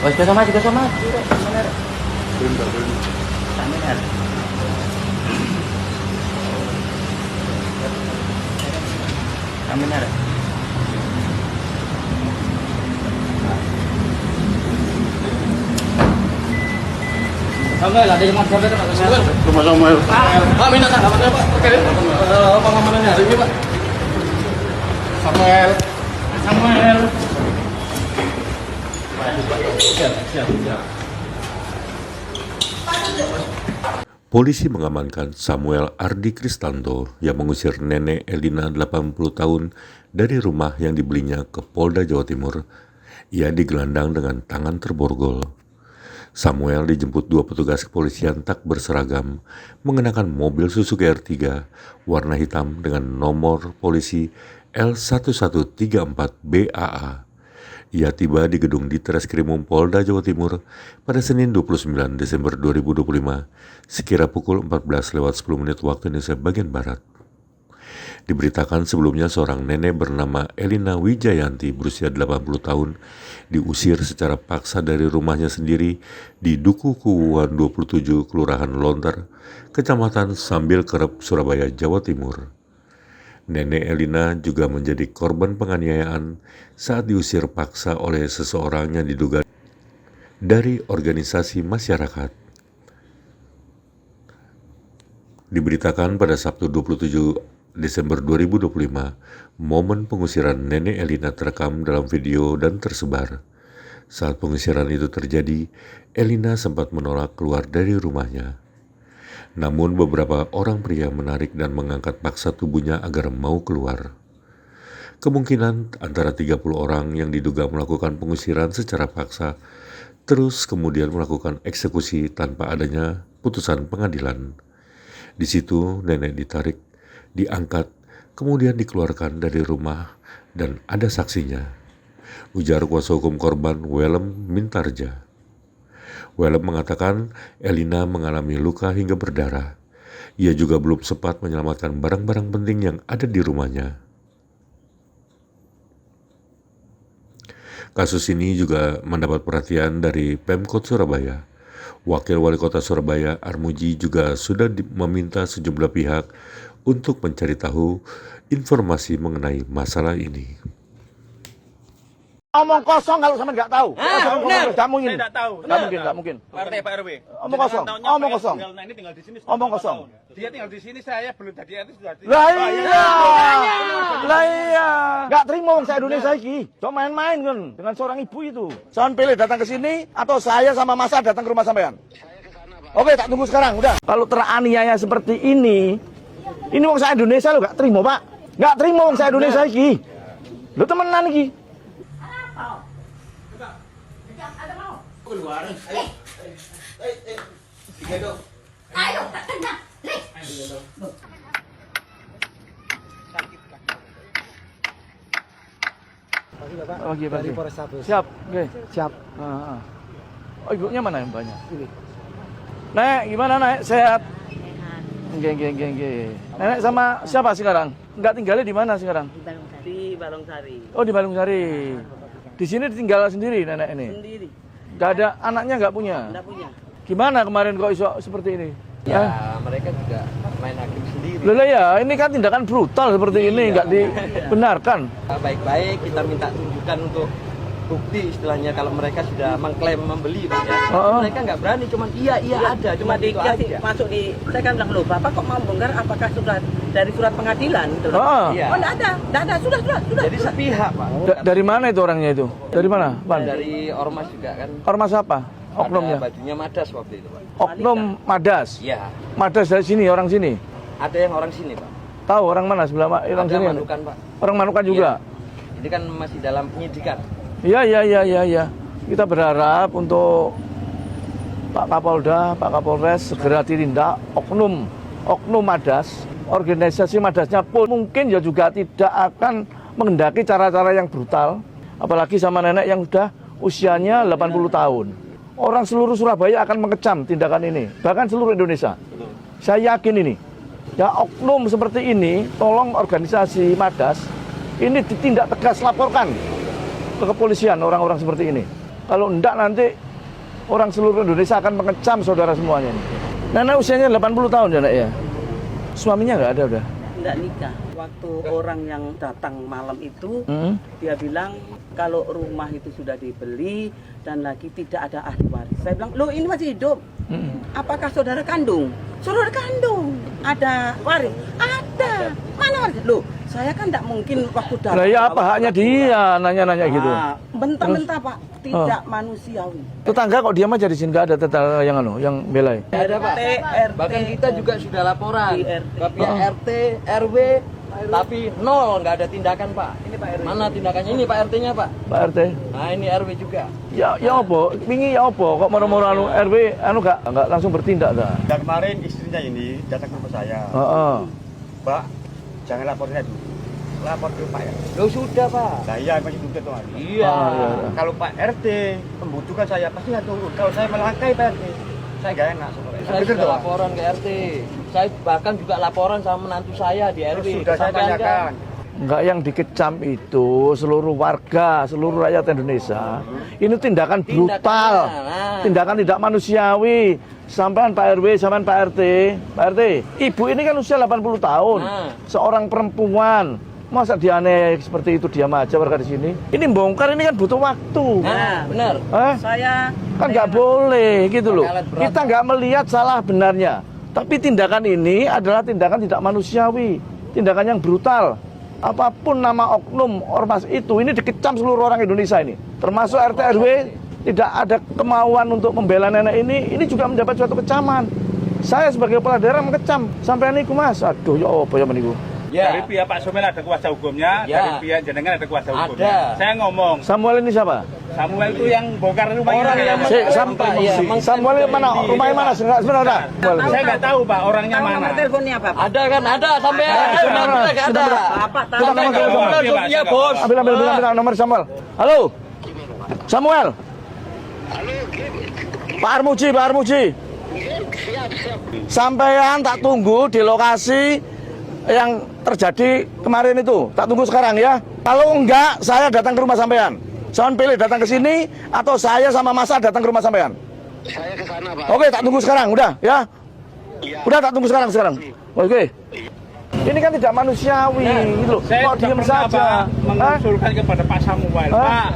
Wes sama. Bener. Bener. Bener. Bener. Samuel, ada yang mau berapa Samuel? Rumah Samuel. Pak, minta tanggapannya Pak terkait pengamanannya hari ini Pak. Samuel. Siap. Polisi mengamankan Samuel Ardi Kristanto yang mengusir nenek Elina 80 tahun dari rumah yang dibelinya ke Polda Jawa Timur. Ia digelandang dengan tangan terborgol. Samuel dijemput dua petugas kepolisian tak berseragam mengenakan mobil Suzuki R3 warna hitam dengan nomor polisi L1134BAA. Ia tiba di gedung Ditreskrimum Polda Jawa Timur pada Senin 29 Desember 2025 sekira pukul 14:10 waktu Indonesia bagian Barat. Diberitakan sebelumnya seorang nenek bernama Elina Wijayanti berusia 80 tahun diusir secara paksa dari rumahnya sendiri di Duku Kuwuan 27 Kelurahan Lontar, Kecamatan Sambil Kerep, Surabaya, Jawa Timur. Nenek Elina juga menjadi korban penganiayaan saat diusir paksa oleh seseorang yang diduga dari organisasi masyarakat. Diberitakan pada Sabtu 27 Desember 2025, momen pengusiran nenek Elina terekam dalam video dan tersebar. Saat pengusiran itu terjadi, Elina sempat menolak keluar dari rumahnya. Namun beberapa orang pria menarik dan mengangkat paksa tubuhnya agar mau keluar. Kemungkinan antara 30 orang yang diduga melakukan pengusiran secara paksa, terus kemudian melakukan eksekusi tanpa adanya putusan pengadilan. Di situ nenek ditarik, diangkat, kemudian dikeluarkan dari rumah dan ada saksinya. Ujar kuasa hukum korban Welem Mintarja. Welem mengatakan Elina mengalami luka hingga berdarah. Ia juga belum sempat menyelamatkan barang-barang penting yang ada di rumahnya. Kasus ini juga mendapat perhatian dari Pemkot Surabaya. Wakil Wali Kota Surabaya Armuji juga sudah meminta sejumlah pihak untuk mencari tahu informasi mengenai masalah ini. Omong kosong kalau sama nggak tahu. Benar. Nggak mungkin. Saya nggak tahu. Nggak mungkin. Pak RT, Pak RW. Omong kosong. Omong kosong. Nah, ini tinggal di sini. Omong kosong. Dia tinggal di sini, saya belum jadi RT sudah. Lah iya. Nggak terima orang saya Indonesia iki. Cuma main-main kan dengan seorang ibu itu. Sampean pilih datang ke sini atau saya sama Masa datang ke rumah sampean? Oke, tak tunggu sekarang, udah. Kalau teraniaya seperti ini wong saya Indonesia lo nggak terima, Pak. Nggak terima wong saya Indonesia iki. Lo temenan iki. Keluar. Ayo, tak kena. Oke, Pak. Siap, oke. Siap. Oh, ibunya mana yang banyak? Ini. Nek, gimana Nek? Sehat? Oke. Nenek sama siapa sekarang? Enggak tinggalnya di mana sekarang? Di Balungsari. Oh, di Balungsari. Di sini ditinggal sendiri nenek ini? Sendiri. Enggak ada anaknya, enggak punya? Enggak punya. Gimana kemarin kok iso seperti ini? Ya, mereka juga main hakim sendiri. Loh ya, ini kan tindakan brutal seperti ini, enggak dibenarkan. Baik-baik kita minta tunjukkan untuk bukti istilahnya kalau mereka sudah mengklaim membeli Pak ya. Mereka nggak berani, cuman iya ada, cuma dikasih masuk di. Saya kan bilang loh, Bapak kok mau bongkar? Apakah sudah dari surat pengadilan? Gitu loh. Iya. Oh nggak ada, sudah. Jadi sepihak Pak. Dari mana itu orangnya itu? Dari mana, Pan? Dari ormas juga kan. Ormas apa? Oknumnya? Ada bajunya Madas waktu itu Pak. Oknum Madas? Iya. Madas dari sini, orang sini? Ada yang orang sini Pak. Tahu orang mana sebelah orang ada sini? Manukan Pak. Orang Manukan juga? Iya. Ini kan masih dalam penyidikan. Iya. Kita berharap untuk Pak Kapolda, Pak Kapolres segera ditindak oknum Madas. Organisasi Madasnya pun mungkin ya juga tidak akan mengendaki cara-cara yang brutal. Apalagi sama nenek yang sudah usianya 80 tahun. Orang seluruh Surabaya akan mengecam tindakan ini. Bahkan seluruh Indonesia. Saya yakin ini. Ya oknum seperti ini, tolong organisasi Madas ini ditindak tegas, laporkan ke kepolisian orang-orang seperti ini. Kalau enggak nanti orang seluruh Indonesia akan mengecam saudara semuanya. Nenek usianya 80 tahun ya, Nek ya? Suaminya nggak ada udah? Nggak nikah. Waktu orang yang datang malam itu, dia bilang kalau rumah itu sudah dibeli dan lagi tidak ada ahli waris. Saya bilang, loh ini masih hidup. Apakah saudara kandung? Saudara kandung. Ada waris? Ada. Mana waris? Loh, saya kan tidak mungkin waktu datang. Nah ya apa haknya dia nanya-nanya gitu? Bentah-bentah Pak, tidak manusiawi. Tetangga kok diam aja di sini, nggak ada tetangga yang belai. Ada Pak. Bahkan kita juga sudah laporan ke pihak RT, RW, tapi nol, nggak ada tindakan Pak. Ini Pak RW. Mana tindakannya? Ini Pak RT-nya Pak. Pak RT. Nah ini RW juga. Ya apa? Wingi ya apa? Kok moro-moro RW nggak langsung bertindak dah? Dan kemarin istrinya ini datang ke rumah saya. Pak, jangan laporin dulu. Lapor ke Pak RT. Loh sudah Pak. Nah iya masih tuntut tuh. Iya. Kalau Pak RT membutuhkan saya pasti nggak turun. Kalau saya melangkai Pak RT, saya nggak enak. Saya sudah laporan ke RT. Saya bahkan juga laporan sama menantu saya di RW. Sudah saya tanyakan. Enggak, yang dikecam itu seluruh warga, seluruh rakyat Indonesia. Ini tindakan brutal, tindakan tidak manusiawi. Sampean Pak RW, sampean Pak RT. Pak RT, ibu ini kan usia 80 tahun. Seorang perempuan. Masa dia aneh seperti itu, diam aja warga di sini? Ini bongkar ini kan butuh waktu. Nah, benar. Saya kan nggak boleh gitu loh. Kita nggak melihat salah benarnya. Tapi tindakan ini adalah tindakan tidak manusiawi, tindakan yang brutal. Apapun nama oknum ormas itu, ini dikecam seluruh orang Indonesia ini. Termasuk RT RW tidak ada kemauan untuk membela nenek ini juga mendapat suatu kecaman. Saya sebagai kepala daerah mengecam. Sampai niku Mas, aduh ya apa ya meniku. Ya. Dari pihak Pak Somel ada kuasa hukumnya, dari pihak jenengan ada kuasa hukumnya. Saya ngomong. Samuel ini siapa? Samuel itu yang bongkar rumah orang yang Samuel mana? Rumahnya mana? Sebenarnya saya nggak tahu Pak, orangnya mana. Nomor teleponnya Pak? Ada kan? Ada sampai ada. Bapak tahu. Iya bos. Ambil nomor Samuel. Halo. Samuel. Pak Armuji. Sampean tak tunggu di lokasi yang terjadi kemarin itu. Tak tunggu sekarang ya. Kalau enggak, saya datang ke rumah sampean. Jangan pilih datang ke sini atau saya sama Masa datang ke rumah sampean. Saya ke sana, Pak. Oke, tak tunggu sekarang, udah ya. Udah tak tunggu sekarang. Oke. Ini kan tidak manusiawi gitu loh. Saya kok diam saja. Mengusulkan kepada Pak Samuel, Pak,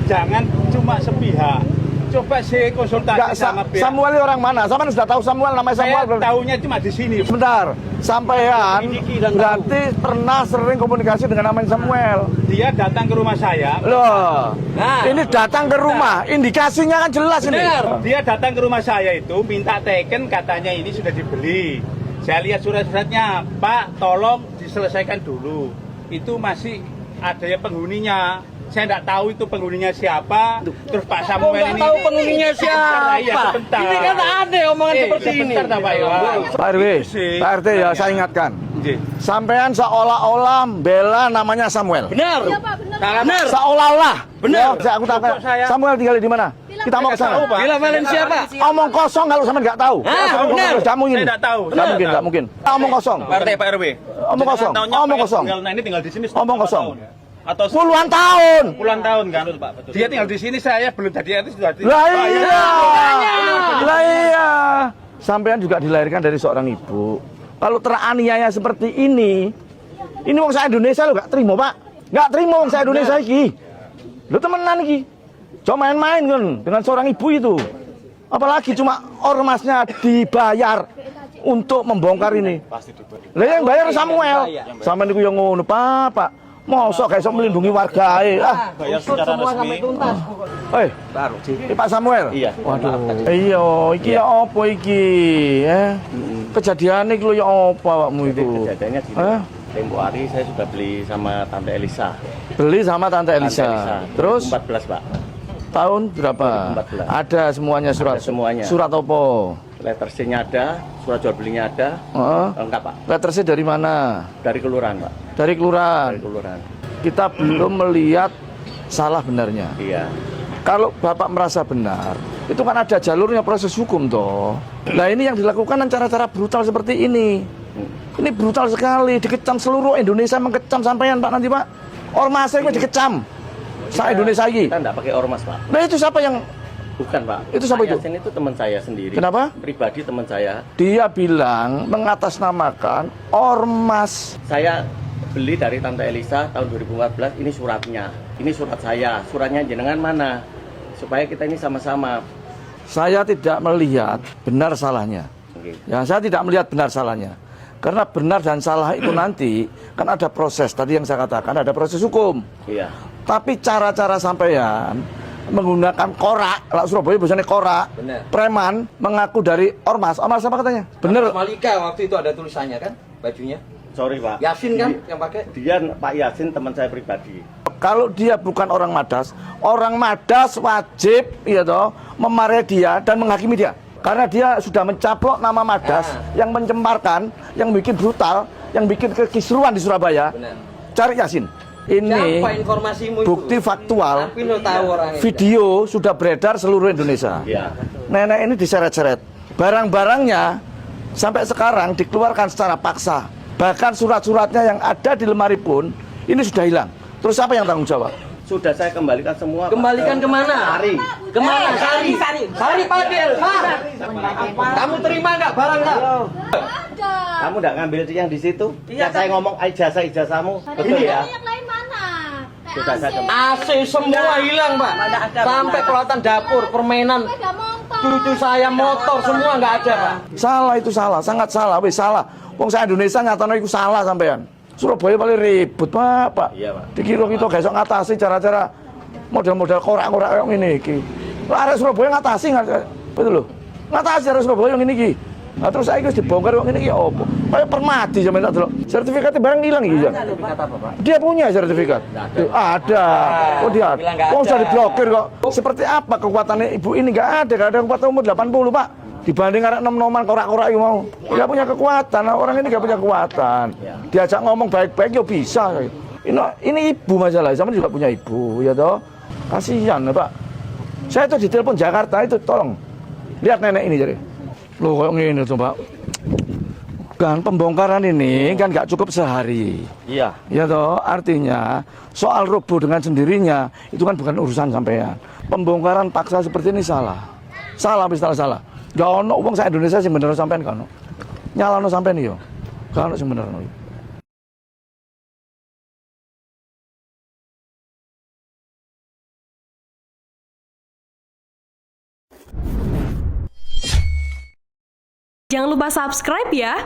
jangan cuma sepihak. Coba saya konsultasi sama pihak. Samuel ini orang mana? Sampean sudah tahu Samuel, namanya Samuel? Saya tahunya cuma di sini. Sebentar, sampean berarti pernah sering komunikasi dengan namanya Samuel. Dia datang ke rumah saya. Loh, ini datang ke rumah, indikasinya kan jelas ini. Dia datang ke rumah saya itu minta teken, katanya ini sudah dibeli. Saya lihat surat-suratnya, Pak, tolong diselesaikan dulu. Itu masih ada ya penghuninya. Saya tidak tahu itu penghuninya siapa. Terus Pak Samuel ini tahu penghuninya siapa? Iya, sebentar. Ini kan ada omongan seperti ini. Sebentar, Pak Iwan. Pak RW, Pak RT ya, saya ingatkan. Sampean seolah-olah bela namanya Samuel. Benar. Iya Pak, benar. Benar. Seolah-olah. Benar. Ya, aku tahu. Samuel tinggal di mana? Kita mau ke sana. Bila Valencia Pak. Omong kosong kalau sampean nggak tahu. Benar. Tidak mungkin. Saya tidak tahu. Nggak mungkin. Omong kosong. Pak RT, Pak RW. Omong kosong. Omong kosong. Ini tinggal di sini. Omong kosong. Atau Puluhan tahun. puluhan tahun kan? Dia tinggal di sini, saya belum jadi RT sudah. Lah iya. Sampean juga dilahirkan dari seorang ibu. Kalau teraniaya seperti ini wong saya Indonesia lo gak terima Pak. Gak terima wong saya Indonesia iki. Lo temenan iki. Cuma main-main kan dengan seorang ibu itu. Apalagi cuma ormasnya dibayar untuk membongkar ini. Lah yang bayar Samuel. Sampean niku yang ngono Pak. Mosok gak iso melindungi warga bayar secara resmi. Pak Samuel. Iya. Waduh. Iya, iki ya apa iki? Kejadian iki lho ya apa awakmu itu? Kejadiannya gini. Tempo hari saya sudah beli sama Tante Elisa. Beli sama Tante Elisa. Terus 14, Pak. tahun berapa? 14. Ada semuanya surat. Ada semuanya. Surat apa? Letter C-nya ada, surat jual belinya ada. Lengkap, Pak. Letter C dari mana? Dari kelurahan, Pak. Dari kelurahan. Dari kelurahan. Kita belum melihat salah benarnya. Iya. Kalau Bapak merasa benar, itu kan ada jalurnya proses hukum toh. Nah ini yang dilakukan dengan cara-cara brutal seperti ini. Ini brutal sekali, dikecam seluruh Indonesia, mengecam sampean Pak nanti Pak. Ormasnya dikecam. Indonesia ini. Kita nggak pakai ormas, Pak. Nah itu siapa yang? Bukan, Pak. Itu siapa itu? Yasin itu teman saya sendiri. Kenapa? Pribadi teman saya. Dia bilang mengatasnamakan ormas. Saya beli dari Tante Elisa tahun 2014. Ini suratnya. Ini surat saya. Suratnya jenengan mana? Supaya kita ini sama-sama. Saya tidak melihat benar salahnya. Oke. Ya, saya tidak melihat benar salahnya. Karena benar dan salah itu nanti kan ada proses. Tadi yang saya katakan ada proses hukum. Iya. Tapi cara-cara sampean menggunakan korak, kalau Surabaya biasanya korak, Benar. preman mengaku dari ormas. Ormas apa katanya? Bener. Malika waktu itu ada tulisannya kan bajunya. Sorry, Pak. Yasin kan yang pakai? Dia Pak Yasin teman saya pribadi. Kalau dia bukan orang Madas wajib ya toh memarahi dia dan menghakimi dia. Karena dia sudah mencaplok nama Madas yang mencemparkan, yang bikin brutal, yang bikin kekisruan di Surabaya. Benar. Cari Yasin. Ini Siapa informasimu itu? bukti faktual. Tapi lo tahu orangnya. Video sudah beredar seluruh Indonesia. Iya. Nenek ini diseret-seret. Barang-barangnya sampai sekarang dikeluarkan secara paksa. Bahkan surat-suratnya yang ada di lemari pun ini sudah hilang. Terus siapa yang tanggung jawab? Sudah saya kembalikan semua. Pak. Kembalikan kemana? Sari. Kemana? Sari Padel. Kamu terima nggak barang nggak? Kamu nggak ngambil yang di situ? Yang saya ngomong ijazahmu. Betul ya? Yang lain mana? Sudah saya kembali. AC semua hilang, Pak. Sampai peralatan dapur, permainan, Sepeda motor. cucu saya motor semua nggak ada, Pak. Salah itu salah, sangat salah. Wih salah. Wong saya Indonesia nyatanya itu salah sampean. Surabaya paling ribut Pak. Iya, Pak. Dikira kita besok ngatasi cara-cara model-model korak-korak yang ini iki. Lah arek Surabaya ngatasi betul loh. Ngatasi arek Surabaya yang ini iki. Nah, terus saya dibongkar yang ini iki opo? Kayak permati sampean tak delok. Sertifikatnya barang hilang iki, Jan. Sertifikat apa, Pak? Dia punya sertifikat. Ada. Oh dia. Bilang nggak Oh sudah ada. diblokir kok. Seperti apa kekuatannya ibu ini? Nggak ada kekuatan umur 80 Pak. Dibanding arek nom-noman korak-korak itu mau. Nggak punya kekuatan. Orang ini nggak punya kekuatan. Diajak ngomong baik-baik ya bisa. Ini ibu masalah. Sama juga punya ibu ya toh. Kasihan ya Pak. Saya itu ditelepon Jakarta itu tolong lihat nenek ini jadi. Loh kok ngene tuh Pak. Kan pembongkaran ini kan nggak cukup sehari. Iya. Ya toh, artinya soal roboh dengan sendirinya itu kan bukan urusan sampean. Pembongkaran paksa seperti ini salah. Salah salah. Gak ono wong sak Indonesia sing bener sampean kan. Nyalano sampean yo. Gak ono sing bener. Jangan lupa subscribe ya.